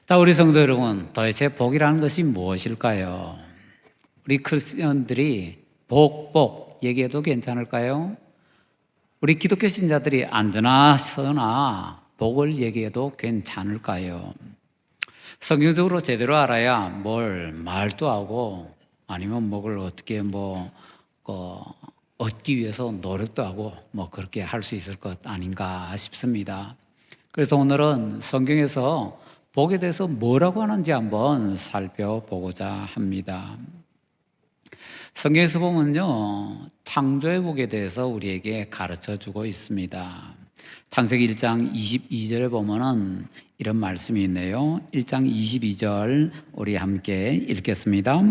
자, 우리 성도 여러분, 도대체 복이라는 것이 무엇일까요? 우리 크리스천들이 복 얘기해도 괜찮을까요? 우리 기독교 신자들이 안드나 서나 복을 얘기해도 괜찮을까요? 성경적으로 제대로 알아야 뭘 말도 하고 아니면 뭐를 어떻게 얻기 위해서 노력도 하고 그렇게 할 수 있을 것 아닌가 싶습니다. 그래서 오늘은 성경에서 복에 대해서 뭐라고 하는지 한번 살펴보고자 합니다. 성경에서 보면요, 창조의 복에 대해서 우리에게 가르쳐 주고 있습니다. 창세기 1장 22절에 보면은 이런 말씀이 있네요. 1장 22절 우리 함께 읽겠습니다.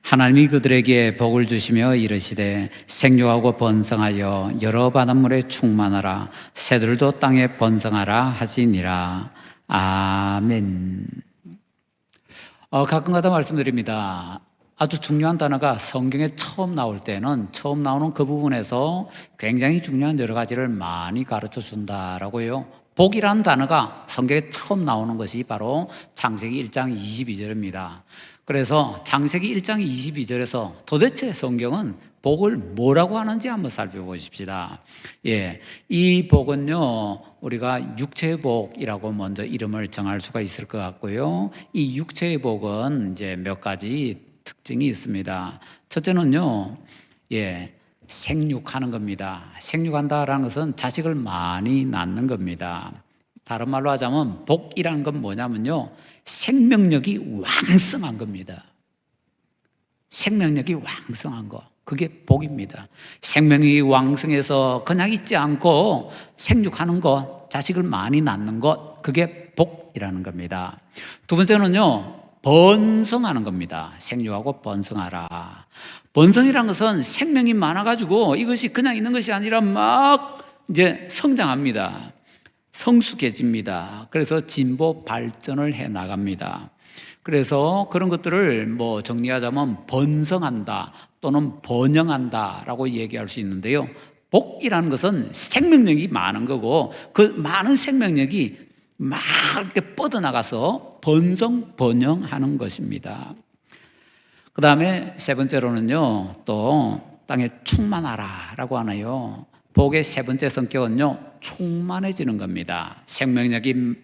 하나님이 그들에게 복을 주시며 이르시되 생육하고 번성하여 여러 바닷물에 충만하라 새들도 땅에 번성하라 하시니라. 아멘. 가끔가다 말씀드립니다. 아주 중요한 단어가 성경에 처음 나올 때는 처음 나오는 그 부분에서 굉장히 중요한 여러 가지를 많이 가르쳐 준다라고요. 복이라는 단어가 성경에 처음 나오는 것이 바로 창세기 1장 22절입니다. 그래서 창세기 1장 22절에서 도대체 성경은 복을 뭐라고 하는지 한번 살펴보십시다. 이 복은요, 우리가 육체의 복이라고 먼저 이름을 정할 수가 있을 것 같고요. 이 육체의 복은 이제 몇 가지 특징이 있습니다. 첫째는요, 생육하는 겁니다. 생육한다라는 것은 자식을 많이 낳는 겁니다. 다른 말로 하자면 복이라는 건 뭐냐면요, 생명력이 왕성한 겁니다. 생명력이 왕성한 거, 그게 복입니다. 생명이 왕성해서 그냥 있지 않고 생육하는 것, 자식을 많이 낳는 것, 그게 복이라는 겁니다. 두 번째는요, 번성하는 겁니다. 생육하고 번성하라. 번성이란 것은 생명이 많아가지고 이것이 그냥 있는 것이 아니라 막 이제 성장합니다. 성숙해집니다. 그래서 진보 발전을 해 나갑니다. 그래서 그런 것들을 정리하자면 번성한다 또는 번영한다라고 얘기할 수 있는데요. 복이라는 것은 생명력이 많은 거고 그 많은 생명력이 막 이렇게 뻗어나가서 번성, 번영하는 것입니다. 그 다음에 세 번째로는요, 또 땅에 충만하라 라고 하나요. 복의 세 번째 성격은요, 충만해지는 겁니다. 생명력이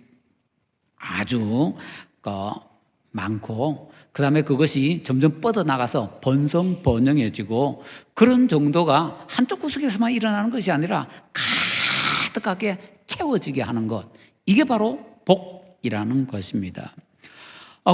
아주 많고 그 다음에 그것이 점점 뻗어나가서 번성, 번영해지고 그런 정도가 한쪽 구석에서만 일어나는 것이 아니라 가득하게 채워지게 하는 것, 이게 바로 복이라는 것입니다.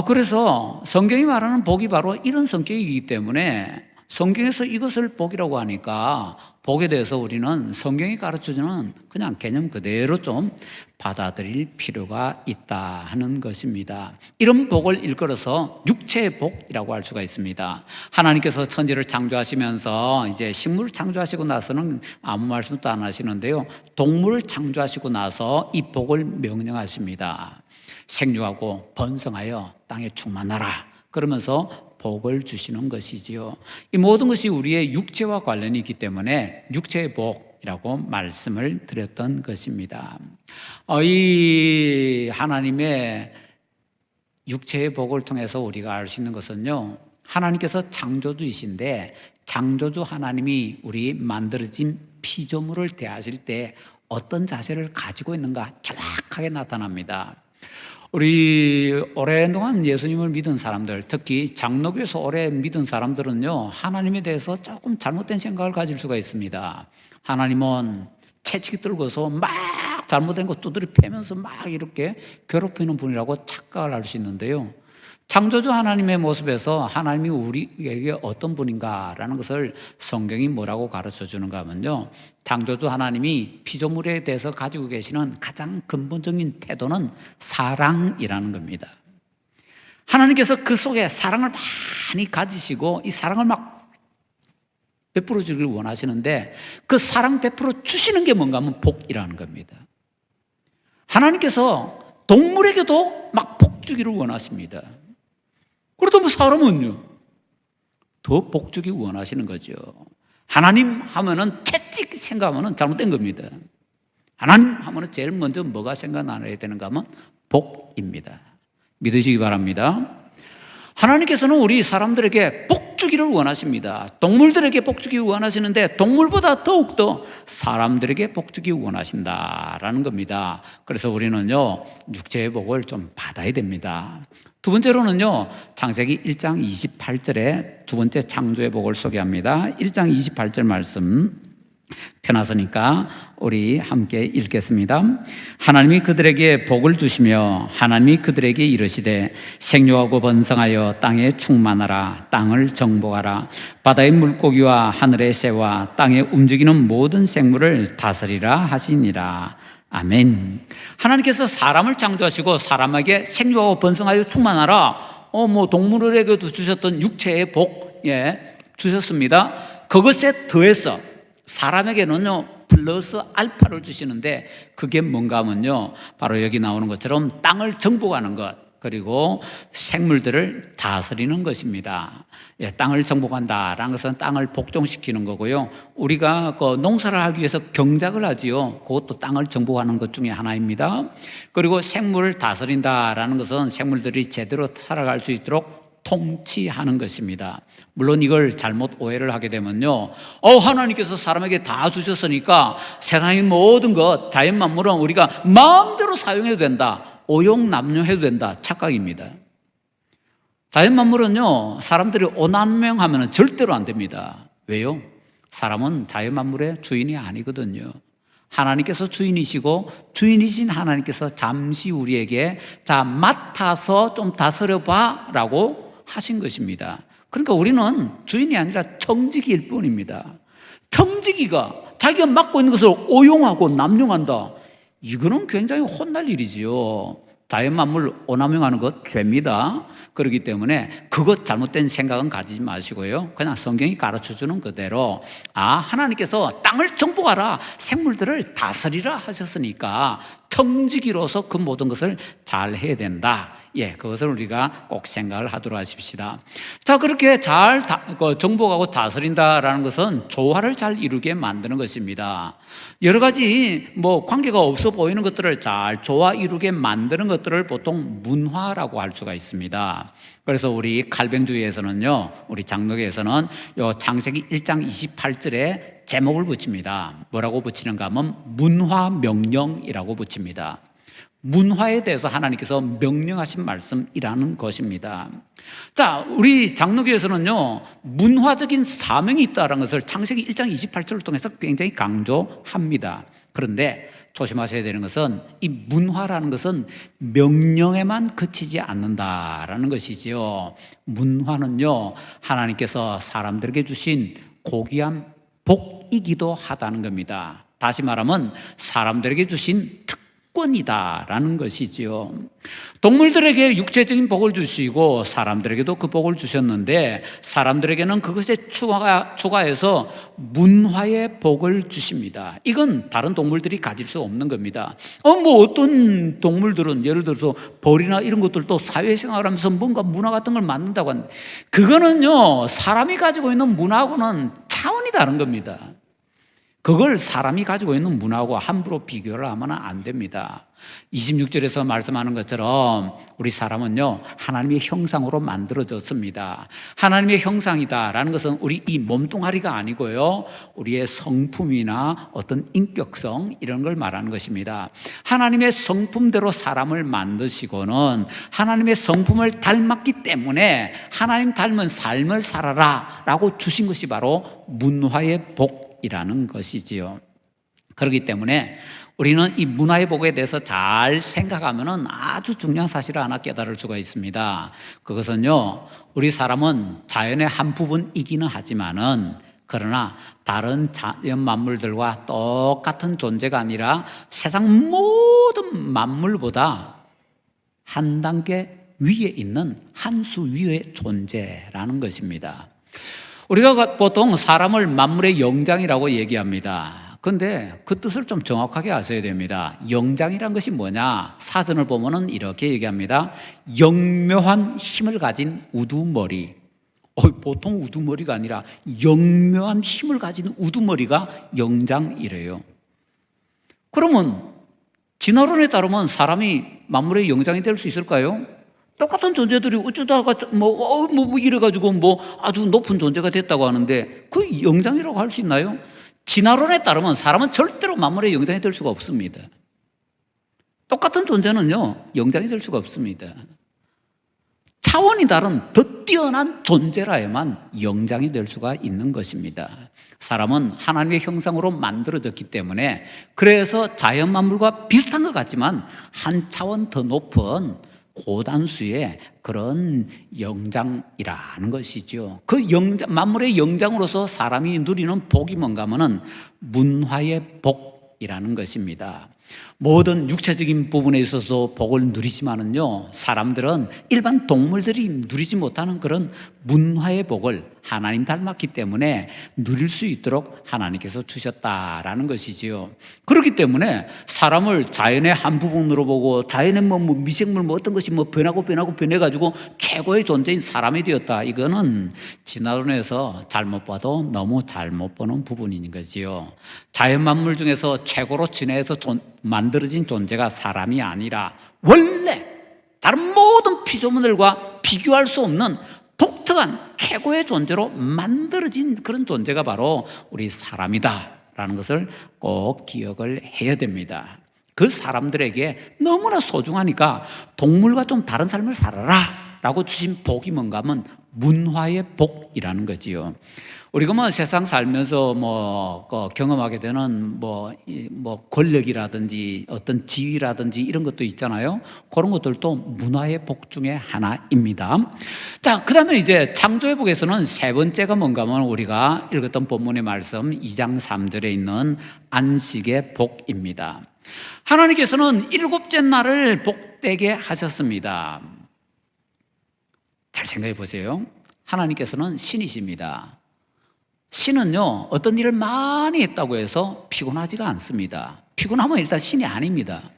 그래서 성경이 말하는 복이 바로 이런 성격이기 때문에 성경에서 이것을 복이라고 하니까 복에 대해서 우리는 성경이 가르쳐주는 그냥 개념 그대로 좀 받아들일 필요가 있다 하는 것입니다. 이런 복을 일컬어서 육체의 복이라고 할 수가 있습니다. 하나님께서 천지를 창조하시면서 이제 식물을 창조하시고 나서는 아무 말씀도 안 하시는데요, 동물을 창조하시고 나서 이 복을 명령하십니다. 생육하고 번성하여 땅에 충만하라 그러면서 복을 주시는 것이지요. 이 모든 것이 우리의 육체와 관련이 있기 때문에 육체의 복이라고 말씀을 드렸던 것입니다. 이 하나님의 육체의 복을 통해서 우리가 알 수 있는 것은요, 하나님께서 창조주이신데 창조주 하나님이 우리 만들어진 피조물을 대하실 때 어떤 자세를 가지고 있는가 정확하게 나타납니다. 우리 오랫동안 예수님을 믿은 사람들, 특히 장로교에서 오래 믿은 사람들은요, 하나님에 대해서 조금 잘못된 생각을 가질 수가 있습니다. 하나님은 채찍이 들고서 막 잘못된 거 두드려 패면서 막 이렇게 괴롭히는 분이라고 착각을 할 수 있는데요, 창조주 하나님의 모습에서 하나님이 우리에게 어떤 분인가라는 것을 성경이 뭐라고 가르쳐 주는가 하면요, 창조주 하나님이 피조물에 대해서 가지고 계시는 가장 근본적인 태도는 사랑이라는 겁니다. 하나님께서 그 속에 사랑을 많이 가지시고 이 사랑을 막 베풀어 주길 원하시는데 그 사랑 베풀어 주시는 게 뭔가 하면 복이라는 겁니다. 하나님께서 동물에게도 막 복 주기를 원하십니다. 그렇다면 사람은요, 더 복 주기 원하시는 거죠. 하나님 하면은 채찍 생각하면은 잘못된 겁니다. 하나님 하면은 제일 먼저 뭐가 생각나야 되는가 하면 복입니다. 믿으시기 바랍니다. 하나님께서는 우리 사람들에게 복 주기를 원하십니다. 동물들에게 복 주기 원하시는데 동물보다 더욱더 사람들에게 복 주기 원하신다라는 겁니다. 그래서 우리는요, 육체의 복을 좀 받아야 됩니다. 두 번째로는요, 창세기 1장 28절에 두 번째 창조의 복을 소개합니다. 1장 28절 말씀 펴놨으니까 우리 함께 읽겠습니다. 하나님이 그들에게 복을 주시며 하나님이 그들에게 이르시되 생육하고 번성하여 땅에 충만하라. 땅을 정복하라. 바다의 물고기와 하늘의 새와 땅에 움직이는 모든 생물을 다스리라 하시니라. 아멘. 하나님께서 사람을 창조하시고 사람에게 생육하고 번성하여 충만하라. 동물에게도 주셨던 육체의 복, 주셨습니다. 그것에 더해서 사람에게는요, 플러스 알파를 주시는데 그게 뭔가 하면요, 바로 여기 나오는 것처럼 땅을 정복하는 것, 그리고 생물들을 다스리는 것입니다. 땅을 정복한다라는 것은 땅을 복종시키는 거고요. 우리가 그 농사를 하기 위해서 경작을 하지요. 그것도 땅을 정복하는 것 중에 하나입니다. 그리고 생물을 다스린다라는 것은 생물들이 제대로 살아갈 수 있도록 통치하는 것입니다. 물론 이걸 잘못 오해를 하게 되면요, 하나님께서 사람에게 다 주셨으니까 세상의 모든 것, 자연 만물은 우리가 마음대로 사용해도 된다, 오용남용해도 된다, 착각입니다. 자연 만물은요, 사람들이 오남용하면 절대로 안 됩니다. 왜요? 사람은 자연 만물의 주인이 아니거든요. 하나님께서 주인이시고 주인이신 하나님께서 잠시 우리에게 맡아서 좀 다스려봐 라고 하신 것입니다. 그러니까 우리는 주인이 아니라 청지기일 뿐입니다. 청지기가 자기가 맡고 있는 것을 오용하고 남용한다, 이거는 굉장히 혼날 일이지요. 자연 만물 오남용하는 것 죄입니다. 그렇기 때문에 그것 잘못된 생각은 가지지 마시고요, 그냥 성경이 가르쳐주는 그대로 하나님께서 땅을 정복하라, 생물들을 다스리라 하셨으니까 청지기로서 그 모든 것을 잘 해야 된다. 그것을 우리가 꼭 생각을 하도록 하십시다. 자, 그렇게 잘 정복하고 다스린다라는 것은 조화를 잘 이루게 만드는 것입니다. 여러 가지 관계가 없어 보이는 것들을 잘 조화 이루게 만드는 것들을 보통 문화라고 할 수가 있습니다. 그래서 우리 칼뱅주의에서는요, 우리 장로교에서는 요 창세기 1장 28절에 제목을 붙입니다. 뭐라고 붙이는가 하면 문화명령이라고 붙입니다. 문화에 대해서 하나님께서 명령하신 말씀이라는 것입니다. 자, 우리 장로교에서는요, 문화적인 사명이 있다는 것을 창세기 1장 28절을 통해서 굉장히 강조합니다. 그런데 조심하셔야 되는 것은 이 문화라는 것은 명령에만 그치지 않는다라는 것이지요. 문화는요, 하나님께서 사람들에게 주신 고귀한 복이기도 하다는 겁니다. 다시 말하면 사람들에게 주신 특권이다라는 것이지요. 동물들에게 육체적인 복을 주시고 사람들에게도 그 복을 주셨는데 사람들에게는 그것에 추가해서 문화의 복을 주십니다. 이건 다른 동물들이 가질 수 없는 겁니다. 어떤 동물들은 예를 들어서 벌이나 이런 것들도 사회생활을 하면서 뭔가 문화 같은 걸 만든다고 하는데 그거는요, 사람이 가지고 있는 문화하고는 차원이 다른 겁니다. 그걸 사람이 가지고 있는 문화하고 함부로 비교를 하면 안 됩니다. 26절에서 말씀하는 것처럼 우리 사람은요, 하나님의 형상으로 만들어졌습니다. 하나님의 형상이다라는 것은 우리 이 몸뚱아리가 아니고요, 우리의 성품이나 어떤 인격성, 이런 걸 말하는 것입니다. 하나님의 성품대로 사람을 만드시고는 하나님의 성품을 닮았기 때문에 하나님 닮은 삶을 살아라 라고 주신 것이 바로 문화의 복이라는 것이지요. 그렇기 때문에 우리는 이 문화의 복에 대해서 잘 생각하면 아주 중요한 사실을 하나 깨달을 수가 있습니다. 그것은요, 우리 사람은 자연의 한 부분이기는 하지만은 그러나 다른 자연 만물들과 똑같은 존재가 아니라 세상 모든 만물보다 한 단계 위에 있는 한 수 위의 존재라는 것입니다. 우리가 보통 사람을 만물의 영장이라고 얘기합니다. 그런데 그 뜻을 좀 정확하게 아셔야 됩니다. 영장이란 것이 뭐냐? 사전을 보면은 이렇게 얘기합니다. 영묘한 힘을 가진 우두머리. 보통 우두머리가 아니라 영묘한 힘을 가진 우두머리가 영장이래요. 그러면 진화론에 따르면 사람이 만물의 영장이 될 수 있을까요? 똑같은 존재들이 어쩌다가 뭐 이래가지고 뭐 아주 높은 존재가 됐다고 하는데 그 영장이라고 할 수 있나요? 진화론에 따르면 사람은 절대로 만물의 영장이 될 수가 없습니다. 똑같은 존재는요, 영장이 될 수가 없습니다. 차원이 다른 더 뛰어난 존재라야만 영장이 될 수가 있는 것입니다. 사람은 하나님의 형상으로 만들어졌기 때문에 그래서 자연 만물과 비슷한 것 같지만 한 차원 더 높은 고단수의 그런 영장이라는 것이죠. 그 영장, 만물의 영장으로서 사람이 누리는 복이 뭔가 하면은 문화의 복이라는 것입니다. 모든 육체적인 부분에 있어서 복을 누리지만은요, 사람들은 일반 동물들이 누리지 못하는 그런 문화의 복을 하나님 닮았기 때문에 누릴 수 있도록 하나님께서 주셨다라는 것이지요. 그렇기 때문에 사람을 자연의 한 부분으로 보고 자연의 뭐 미생물 뭐 어떤 것이 뭐 변해가지고 최고의 존재인 사람이 되었다. 이거는 진화론에서 잘못 봐도 너무 잘못 보는 부분인 거지요. 자연 만물 중에서 최고로 진화해서 만들어진 존재가 사람이 아니라 원래 다른 모든 피조물들과 비교할 수 없는 독특한 최고의 존재로 만들어진 그런 존재가 바로 우리 사람이다라는 것을 꼭 기억을 해야 됩니다. 그 사람들에게 너무나 소중하니까 동물과 좀 다른 삶을 살아라 라고 주신 복이 뭔가 하면 문화의 복이라는 거지요. 우리가 뭐 세상 살면서 경험하게 되는 권력이라든지 어떤 지위라든지 이런 것도 있잖아요. 그런 것들도 문화의 복 중에 하나입니다. 자, 그 다음에 이제 창조의 복에서는 세 번째가 뭔가 하면 우리가 읽었던 본문의 말씀 2장 3절에 있는 안식의 복입니다. 하나님께서는 일곱째 날을 복되게 하셨습니다. 잘 생각해 보세요. 하나님께서는 신이십니다. 신은요, 어떤 일을 많이 했다고 해서 피곤하지가 않습니다. 피곤하면 일단 신이 아닙니다.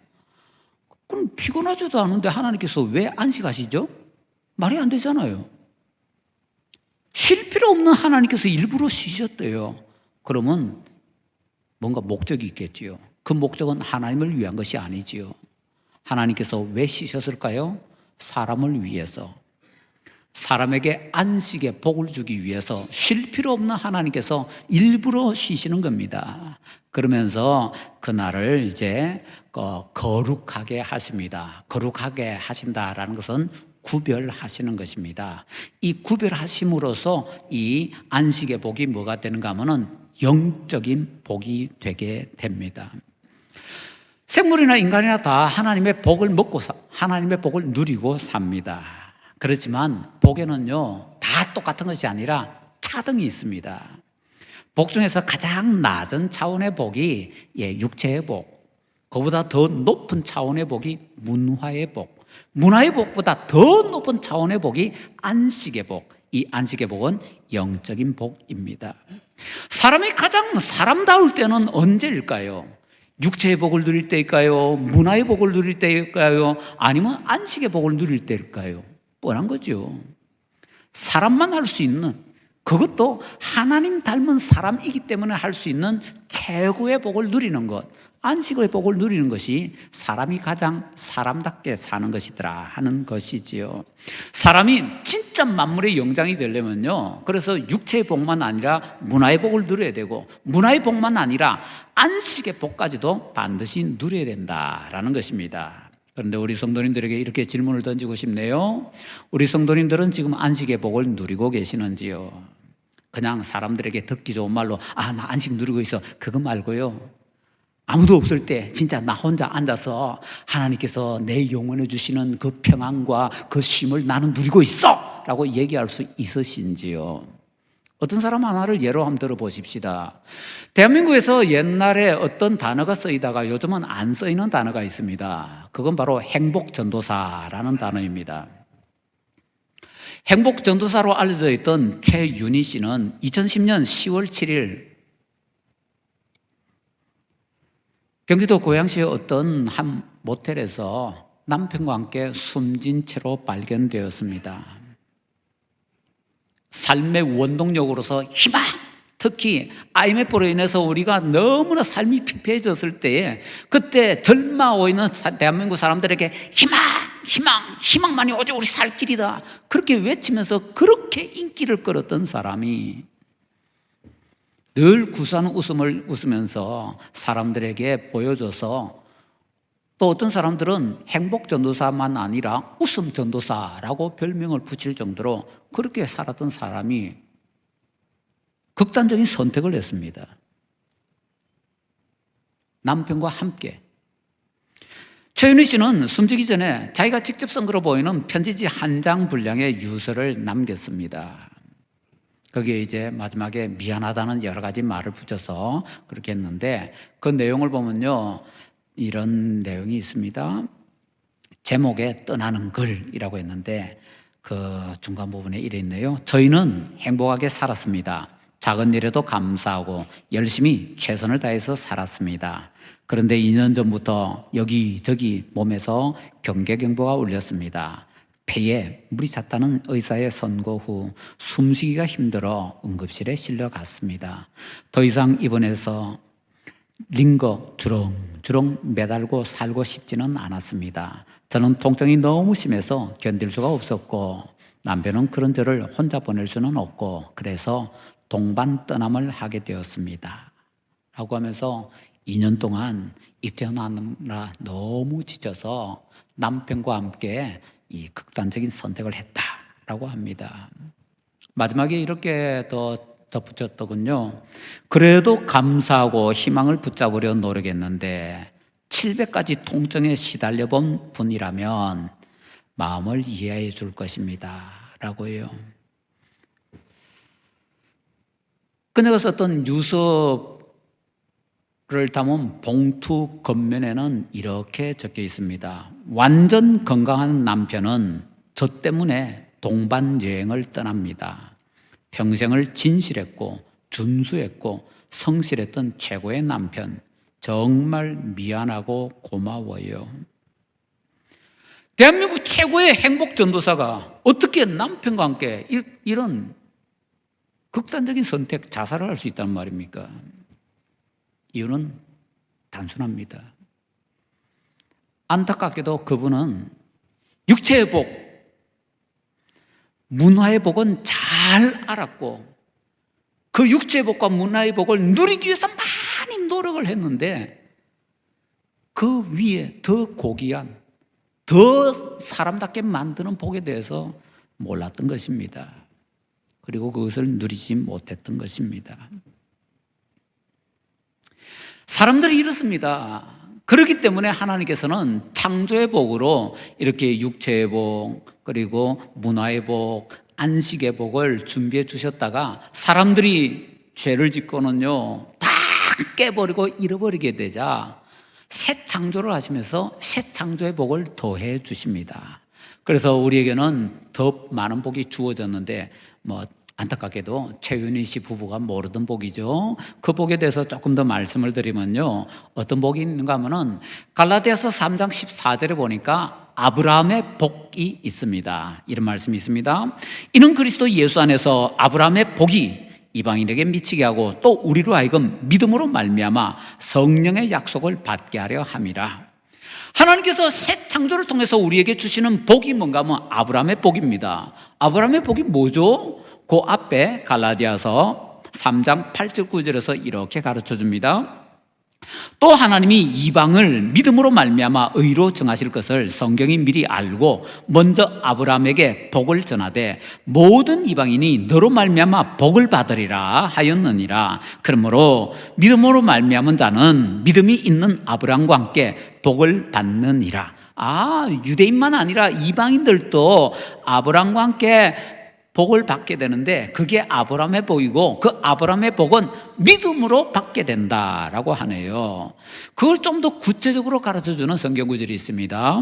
그럼 피곤하지도 않은데 하나님께서 왜 안식하시죠? 말이 안 되잖아요. 쉴 필요 없는 하나님께서 일부러 쉬셨대요. 그러면 뭔가 목적이 있겠지요. 그 목적은 하나님을 위한 것이 아니지요. 하나님께서 왜 쉬셨을까요? 사람을 위해서. 사람에게 안식의 복을 주기 위해서 쉴 필요 없는 하나님께서 일부러 쉬시는 겁니다. 그러면서 그날을 이제 거룩하게 하십니다. 거룩하게 하신다라는 것은 구별하시는 것입니다. 이 구별하심으로써 이 안식의 복이 뭐가 되는가 하면은 영적인 복이 되게 됩니다. 생물이나 인간이나 다 하나님의 복을 먹고 하나님의 복을 누리고 삽니다. 그렇지만 복에는요, 다 똑같은 것이 아니라 차등이 있습니다. 복 중에서 가장 낮은 차원의 복이 육체의 복, 그보다 더 높은 차원의 복이 문화의 복, 문화의 복보다 더 높은 차원의 복이 안식의 복. 이 안식의 복은 영적인 복입니다. 사람이 가장 사람다울 때는 언제일까요? 육체의 복을 누릴 때일까요? 문화의 복을 누릴 때일까요? 아니면 안식의 복을 누릴 때일까요? 뻔한 거죠. 사람만 할 수 있는, 그것도 하나님 닮은 사람이기 때문에 할 수 있는 최고의 복을 누리는 것, 안식의 복을 누리는 것이 사람이 가장 사람답게 사는 것이더라 하는 것이지요. 사람이 진짜 만물의 영장이 되려면요, 그래서 육체의 복만 아니라 문화의 복을 누려야 되고, 문화의 복만 아니라 안식의 복까지도 반드시 누려야 된다라는 것입니다. 그런데 우리 성도님들에게 이렇게 질문을 던지고 싶네요. 우리 성도님들은 지금 안식의 복을 누리고 계시는지요? 그냥 사람들에게 듣기 좋은 말로 나 안식 누리고 있어, 그거 말고요, 아무도 없을 때 진짜 나 혼자 앉아서 하나님께서 내 영혼에 주시는 그 평안과 그 쉼을 나는 누리고 있어 라고 얘기할 수 있으신지요? 어떤 사람 하나를 예로 한번 들어보십시다. 대한민국에서 옛날에 어떤 단어가 쓰이다가 요즘은 안 쓰이는 단어가 있습니다. 그건 바로 행복전도사라는 단어입니다. 행복전도사로 알려져 있던 최윤희 씨는 2010년 10월 7일 경기도 고양시의 어떤 한 모텔에서 남편과 함께 숨진 채로 발견되었습니다. 삶의 원동력으로서 희망, 특히 IMF로 인해서 우리가 너무나 삶이 피폐해졌을 때에 그때 절망하고 있는 대한민국 사람들에게 희망, 희망만이 오직 우리 살 길이다. 그렇게 외치면서 그렇게 인기를 끌었던 사람이 늘 구수한 웃음을 웃으면서 사람들에게 보여줘서 또 어떤 사람들은 행복전도사만 아니라 웃음전도사라고 별명을 붙일 정도로 그렇게 살았던 사람이 극단적인 선택을 했습니다. 남편과 함께. 최윤희 씨는 숨지기 전에 자기가 직접 쓴 거로 보이는 편지지 한 장 분량의 유서를 남겼습니다. 거기에 이제 마지막에 미안하다는 여러 가지 말을 붙여서 그렇게 했는데 그 내용을 보면요, 이런 내용이 있습니다. 제목에 떠나는 글이라고 했는데 그 중간 부분에 이래 있네요. 저희는 행복하게 살았습니다. 작은 일에도 감사하고 열심히 최선을 다해서 살았습니다. 그런데 2년 전부터 여기저기 몸에서 경계경보가 울렸습니다. 폐에 물이 찼다는 의사의 선고 후 숨쉬기가 힘들어 응급실에 실려갔습니다. 더 이상 입원해서 링거 주렁주렁 매달고 살고 싶지는 않았습니다. 저는 통증이 너무 심해서 견딜 수가 없었고 남편은 그런 저를 혼자 보낼 수는 없고 그래서 동반 떠남을 하게 되었습니다. 라고 하면서 2년 동안 입퇴원하느라 너무 지쳐서 남편과 함께 이 극단적인 선택을 했다라고 합니다. 마지막에 이렇게 더 덧붙였더군요. 그래도 감사하고 희망을 붙잡으려 노력했는데 700가지 통증에 시달려 본 분이라면 마음을 이해해 줄 것입니다. 라고 해요. 그녀가 썼던 유서를 담은 봉투 겉면에는 이렇게 적혀 있습니다. 완전 건강한 남편은 저 때문에 동반 여행을 떠납니다. 평생을 진실했고 준수했고 성실했던 최고의 남편, 정말 미안하고 고마워요. 대한민국 최고의 행복 전도사가 어떻게 남편과 함께 이런 극단적인 선택, 자살을 할 수 있단 말입니까? 이유는 단순합니다. 안타깝게도 그분은 육체의 복, 문화의 복은 잘 알았고 그 육체의 복과 문화의 복을 누리기 위해서 많이 노력을 했는데 그 위에 더 고귀한, 더 사람답게 만드는 복에 대해서 몰랐던 것입니다. 그리고 그것을 누리지 못했던 것입니다. 사람들이 이렇습니다. 그렇기 때문에 하나님께서는 창조의 복으로 이렇게 육체의 복, 그리고 문화의 복, 안식의 복을 준비해 주셨다가 사람들이 죄를 짓고는요, 다 깨버리고 잃어버리게 되자 새 창조를 하시면서 새 창조의 복을 더해 주십니다. 그래서 우리에게는 더 많은 복이 주어졌는데 안타깝게도 최윤희 씨 부부가 모르던 복이죠. 그 복에 대해서 조금 더 말씀을 드리면요, 어떤 복이 있는가 하면은 갈라디아서 3장 14절에 보니까 아브라함의 복이 있습니다. 이런 말씀이 있습니다. 이는 그리스도 예수 안에서 아브라함의 복이 이방인에게 미치게 하고 또 우리로 하여금 믿음으로 말미암아 성령의 약속을 받게 하려 함이라. 하나님께서 새 창조를 통해서 우리에게 주시는 복이 뭔가 하면 아브라함의 복입니다. 아브라함의 복이 뭐죠? 그 앞에 갈라디아서 3장 8절 9절에서 이렇게 가르쳐 줍니다. 또 하나님이 이방을 믿음으로 말미암아 의로 정하실 것을 성경이 미리 알고 먼저 아브라함에게 복을 전하되 모든 이방인이 너로 말미암아 복을 받으리라 하였느니라. 그러므로 믿음으로 말미암은 자는 믿음이 있는 아브라함과 함께 복을 받느니라. 유대인만 아니라 이방인들도 아브라함과 함께 복을 받게 되는데 그게 아브라함의 복이고 그 아브라함의 복은 믿음으로 받게 된다라고 하네요. 그걸 좀 더 구체적으로 가르쳐주는 성경 구절이 있습니다.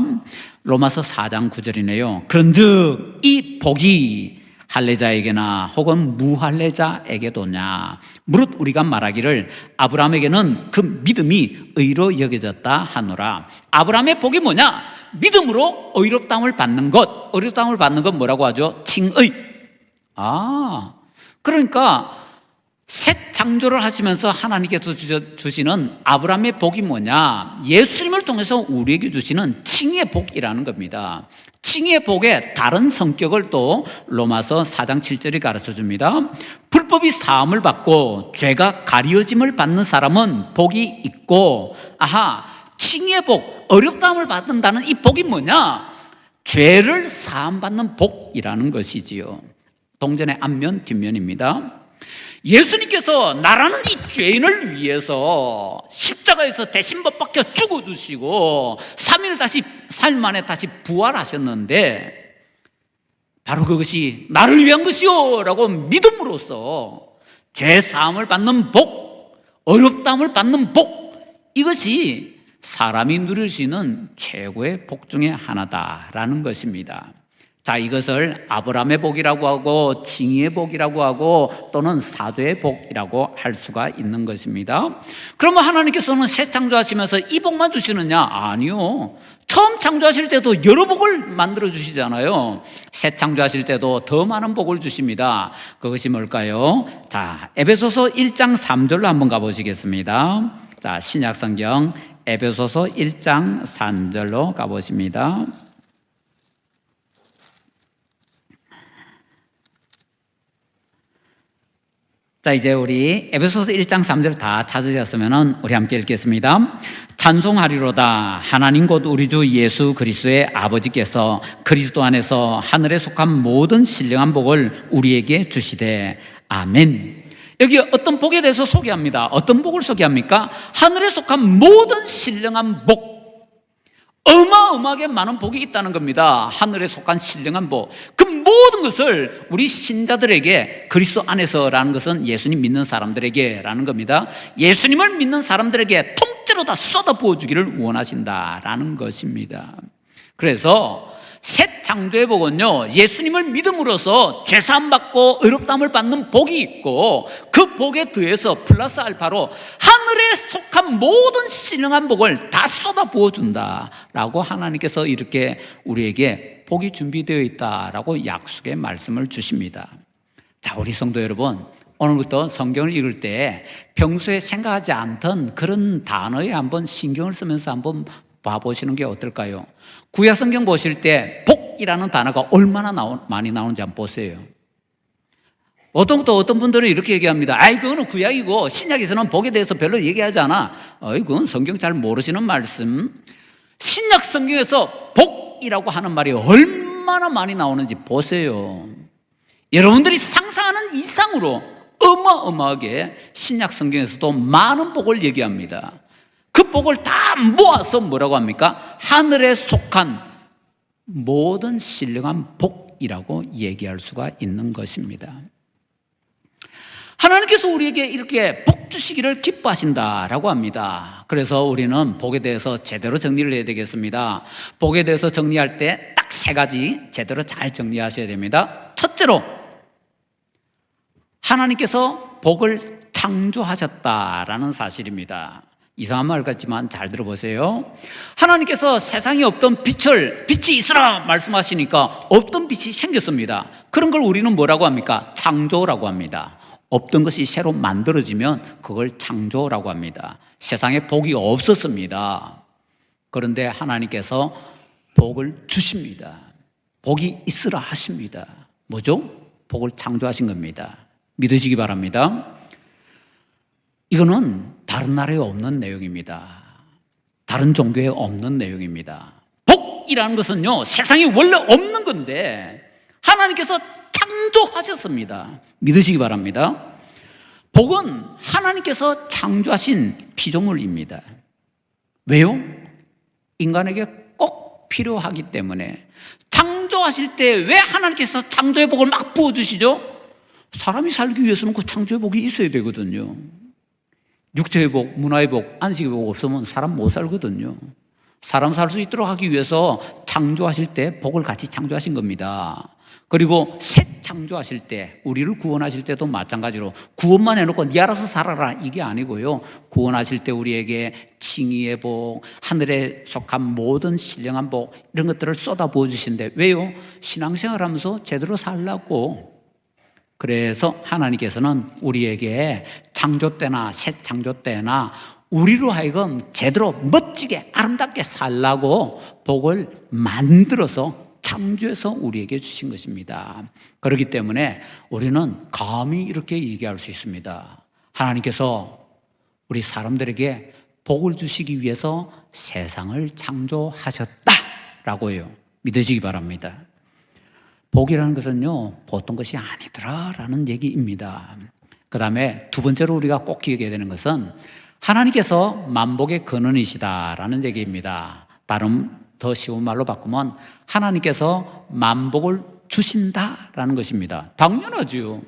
로마서 4장 9절이네요. 그런즉 이 복이 할례자에게나 혹은 무할례자에게도냐 무릇 우리가 말하기를 아브라함에게는 그 믿음이 의로 여겨졌다 하노라. 아브라함의 복이 뭐냐? 믿음으로 의롭다움을 받는 것. 의롭다움을 받는 것 뭐라고 하죠? 칭의. 그러니까 새 창조를 하시면서 하나님께서 주시는 아브라함의 복이 뭐냐? 예수님을 통해서 우리에게 주시는 칭의의 복이라는 겁니다. 칭의의 복의 다른 성격을 또 로마서 4장 7절이 가르쳐 줍니다. 불법이 사함을 받고 죄가 가리어짐을 받는 사람은 복이 있고, 칭의의 복, 어렵다함을 받는다는 이 복이 뭐냐? 죄를 사함받는 복이라는 것이지요. 동전의 앞면 뒷면입니다. 예수님께서 나라는 이 죄인을 위해서 십자가에서 대신 못 박혀 죽어주시고 3일 만에 다시 부활하셨는데, 바로 그것이 나를 위한 것이요 라고 믿음으로써 죄 사함을 받는 복, 어렵다함을 받는 복, 이것이 사람이 누릴 수 있는 최고의 복 중에 하나다라는 것입니다. 자, 이것을 아브라함의 복이라고 하고 칭의의 복이라고 하고 또는 사도의 복이라고 할 수가 있는 것입니다. 그러면 하나님께서는 새 창조하시면서 이 복만 주시느냐? 아니요. 처음 창조하실 때도 여러 복을 만들어 주시잖아요. 새 창조하실 때도 더 많은 복을 주십니다. 그것이 뭘까요? 자, 에베소서 1장 3절로 한번 가보시겠습니다. 자, 신약성경 에베소서 1장 3절로 가보십니다. 자, 이제 우리 에베소서 1장 3절 다 찾으셨으면 우리 함께 읽겠습니다. 찬송하리로다. 하나님 곧 우리 주 예수 그리스도의 아버지께서 그리스도 안에서 하늘에 속한 모든 신령한 복을 우리에게 주시되. 아멘. 여기 어떤 복에 대해서 소개합니다. 어떤 복을 소개합니까? 하늘에 속한 모든 신령한 복. 어마어마하게 많은 복이 있다는 겁니다. 하늘에 속한 신령한 복. 그 모든 것을 우리 신자들에게, 그리스도 안에서라는 것은 예수님 믿는 사람들에게라는 겁니다. 예수님을 믿는 사람들에게 통째로 다 쏟아부어 주기를 원하신다라는 것입니다. 그래서 새 창조의 복은요, 예수님을 믿음으로써 죄사함 받고 의롭다함을 받는 복이 있고, 그 복에 더해서 플러스 알파로 하늘에 속한 모든 신령한 복을 다 쏟아 부어준다라고 하나님께서 이렇게 우리에게 복이 준비되어 있다라고 약속의 말씀을 주십니다. 자, 우리 성도 여러분, 오늘부터 성경을 읽을 때 평소에 생각하지 않던 그런 단어에 한번 신경을 쓰면서 한번 봐보시는 게 어떨까요? 구약 성경 보실 때 복이라는 단어가 얼마나 많이 나오는지 한번 보세요. 어떤 분들은 이렇게 얘기합니다. 그거는 구약이고 신약에서는 복에 대해서 별로 얘기하지 않아. 그건 성경 잘 모르시는 말씀. 신약 성경에서 복이라고 하는 말이 얼마나 많이 나오는지 보세요. 여러분들이 상상하는 이상으로 어마어마하게 신약 성경에서도 많은 복을 얘기합니다. 그 복을 다 모아서 뭐라고 합니까? 하늘에 속한 모든 신령한 복이라고 얘기할 수가 있는 것입니다. 하나님께서 우리에게 이렇게 복 주시기를 기뻐하신다라고 합니다. 그래서 우리는 복에 대해서 제대로 정리를 해야 되겠습니다. 복에 대해서 정리할 때 딱 3가지 제대로 잘 정리하셔야 됩니다. 첫째로, 하나님께서 복을 창조하셨다라는 사실입니다. 이상한 말 같지만 잘 들어보세요. 하나님께서 세상에 없던 빛이 있으라 말씀하시니까 없던 빛이 생겼습니다. 그런 걸 우리는 뭐라고 합니까? 창조라고 합니다. 없던 것이 새로 만들어지면 그걸 창조라고 합니다. 세상에 복이 없었습니다. 그런데 하나님께서 복을 주십니다. 복이 있으라 하십니다. 뭐죠? 복을 창조하신 겁니다. 믿으시기 바랍니다. 이거는 다른 나라에 없는 내용입니다. 다른 종교에 없는 내용입니다. 복이라는 것은요, 세상에 원래 없는 건데 하나님께서 창조하셨습니다. 믿으시기 바랍니다. 복은 하나님께서 창조하신 피조물입니다. 왜요? 인간에게 꼭 필요하기 때문에. 창조하실 때 왜 하나님께서 창조의 복을 막 부어주시죠? 사람이 살기 위해서는 그 창조의 복이 있어야 되거든요. 육체의 복, 문화의 복, 안식의 복 없으면 사람 못 살거든요. 사람 살 수 있도록 하기 위해서 창조하실 때 복을 같이 창조하신 겁니다. 그리고 새 창조하실 때, 우리를 구원하실 때도 마찬가지로 구원만 해놓고 네 알아서 살아라 이게 아니고요, 구원하실 때 우리에게 칭의의 복, 하늘에 속한 모든 신령한 복, 이런 것들을 쏟아 부어주신데 왜요? 신앙생활하면서 제대로 살라고. 그래서 하나님께서는 우리에게 창조 때나 새 창조 때나 우리로 하여금 제대로 멋지게 아름답게 살라고 복을 만들어서 창조해서 우리에게 주신 것입니다. 그렇기 때문에 우리는 감히 이렇게 얘기할 수 있습니다. 하나님께서 우리 사람들에게 복을 주시기 위해서 세상을 창조하셨다라고 해요. 믿으시기 바랍니다. 복이라는 것은요, 보통 것이 아니더라라는 얘기입니다. 그 다음에 두 번째로 우리가 꼭 기억해야 되는 것은 하나님께서 만복의 근원이시다라는 얘기입니다. 다른 더 쉬운 말로 바꾸면 하나님께서 만복을 주신다라는 것입니다. 당연하죠.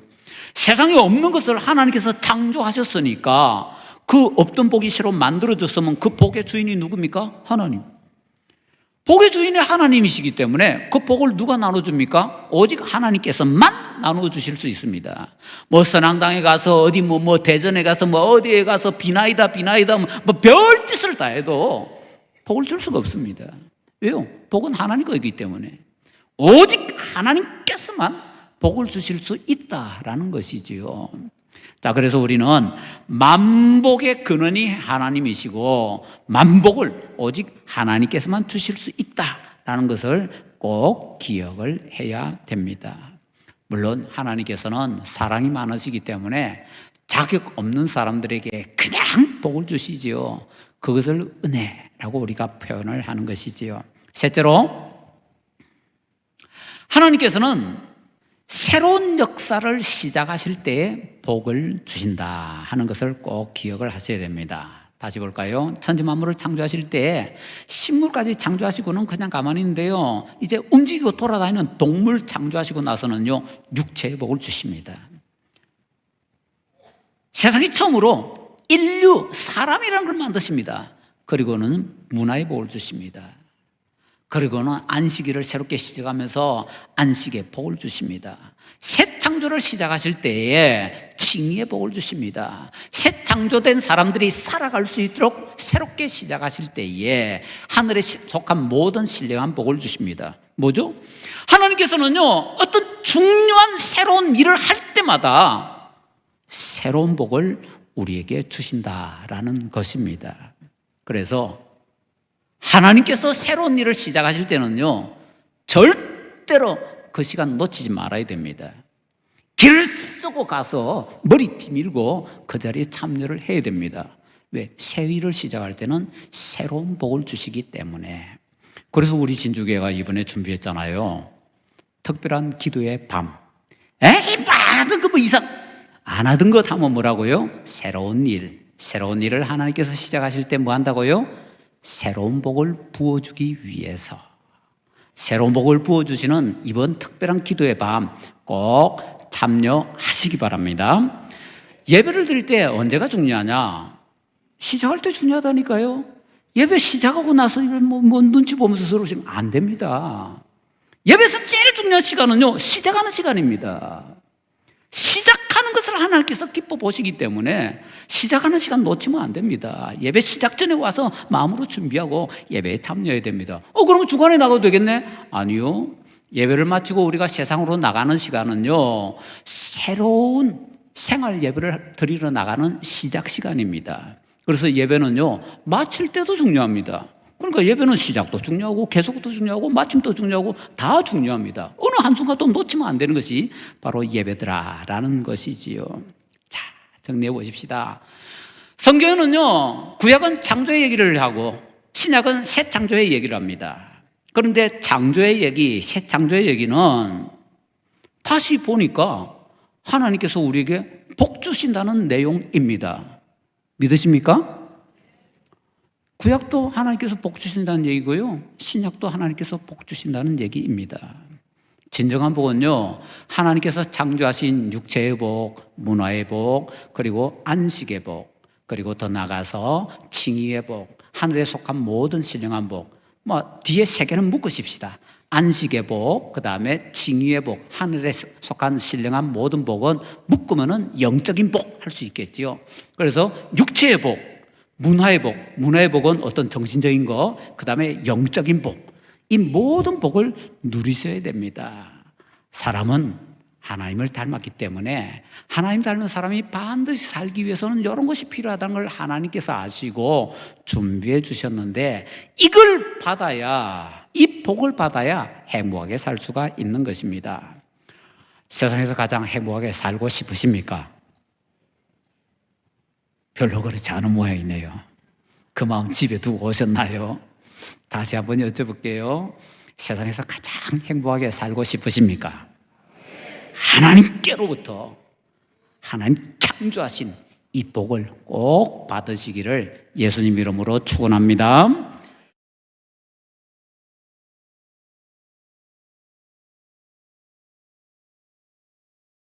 세상에 없는 것을 하나님께서 창조하셨으니까 그 없던 복이 새로 만들어졌으면 그 복의 주인이 누굽니까? 하나님. 복의 주인이 하나님이시기 때문에 그 복을 누가 나눠줍니까? 오직 하나님께서만 나눠주실 수 있습니다. 뭐 선앙당에 가서 어디 뭐 대전에 가서 뭐 어디에 가서 비나이다 뭐 별짓을 다 해도 복을 줄 수가 없습니다. 왜요? 복은 하나님 거이기 때문에 오직 하나님께서만 복을 주실 수 있다라는 것이지요. 자, 그래서 우리는 만복의 근원이 하나님이시고 만복을 오직 하나님께서만 주실 수 있다라는 것을 꼭 기억을 해야 됩니다. 물론 하나님께서는 사랑이 많으시기 때문에 자격 없는 사람들에게 그냥 복을 주시지요. 그것을 은혜라고 우리가 표현을 하는 것이지요. 셋째로, 하나님께서는 새로운 역사를 시작하실 때에 복을 주신다 하는 것을 꼭 기억을 하셔야 됩니다. 다시 볼까요? 천지 만물을 창조하실 때 식물까지 창조하시고는 그냥 가만히 있는데요, 이제 움직이고 돌아다니는 동물 창조하시고 나서는요, 육체의 복을 주십니다. 세상이 처음으로 인류, 사람이라는 걸 만드십니다. 그리고는 문화의 복을 주십니다. 그리고는 안식일을 새롭게 시작하면서 안식의 복을 주십니다. 새 창조를 시작하실 때에 칭의의 복을 주십니다. 새 창조된 사람들이 살아갈 수 있도록 새롭게 시작하실 때에 하늘에 속한 모든 신령한 복을 주십니다. 뭐죠? 하나님께서는요, 어떤 중요한 새로운 일을 할 때마다 새로운 복을 우리에게 주신다라는 것입니다. 그래서 하나님께서 새로운 일을 시작하실 때는요, 절대로 그 시간 놓치지 말아야 됩니다. 길을 쓰고 가서 머리 뒤밀고 그 자리에 참여를 해야 됩니다. 왜? 새 일을 시작할 때는 새로운 복을 주시기 때문에. 그래서 우리 진주교회가 이번에 준비했잖아요. 특별한 기도의 밤. 에이, 안 하던 거 뭐 이상 안 하던 것 하면 뭐라고요? 새로운 일을 하나님께서 시작하실 때 뭐 한다고요? 새로운 복을 부어주기 위해서, 새로운 복을 부어주시는 이번 특별한 기도의 밤 꼭 참여하시기 바랍니다. 예배를 드릴 때 언제가 중요하냐? 시작할 때 중요하다니까요. 예배 시작하고 나서 이걸 뭐 눈치 보면서 서로 지금 안 됩니다. 예배에서 제일 중요한 시간은요, 시작하는 시간입니다. 시작하는 것을 하나님께서 기뻐 보시기 때문에 시작하는 시간 놓치면 안 됩니다. 예배 시작 전에 와서 마음으로 준비하고 예배에 참여해야 됩니다. 그러면 주간에 나가도 되겠네? 아니요. 예배를 마치고 우리가 세상으로 나가는 시간은요, 새로운 생활 예배를 드리러 나가는 시작 시간입니다. 그래서 예배는요, 마칠 때도 중요합니다. 그러니까 예배는 시작도 중요하고 계속도 중요하고 마침도 중요하고 다 중요합니다. 어느 한순간도 놓치면 안 되는 것이 바로 예배더라라는 것이지요. 자, 정리해 보십시다. 성경에는요, 구약은 창조의 얘기를 하고 신약은 새 창조의 얘기를 합니다. 그런데 창조의 얘기, 새 창조의 얘기는 다시 보니까 하나님께서 우리에게 복 주신다는 내용입니다. 믿으십니까? 구약도 하나님께서 복 주신다는 얘기고요, 신약도 하나님께서 복 주신다는 얘기입니다. 진정한 복은요, 하나님께서 창조하신 육체의 복, 문화의 복, 그리고 안식의 복, 그리고 더 나아가서 칭의의 복, 하늘에 속한 모든 신령한 복, 뒤에 세 개는 묶으십시다. 안식의 복, 그 다음에 칭의의 복, 하늘에 속한 신령한 모든 복은 묶으면은 영적인 복 할 수 있겠지요. 그래서 육체의 복, 문화의 복은 어떤 정신적인 거, 그 다음에 영적인 복, 이 모든 복을 누리셔야 됩니다. 사람은 하나님을 닮았기 때문에 하나님 닮은 사람이 반드시 살기 위해서는 이런 것이 필요하다는 걸 하나님께서 아시고 준비해 주셨는데, 이걸 받아야, 이 복을 받아야 행복하게 살 수가 있는 것입니다. 세상에서 가장 행복하게 살고 싶으십니까? 별로 그렇지 않은 모양이네요. 그 마음 집에 두고 오셨나요? 다시 한번 여쭤볼게요. 세상에서 가장 행복하게 살고 싶으십니까? 하나님께로부터, 하나님 창조하신 이 복을 꼭 받으시기를 예수님 이름으로 축원합니다.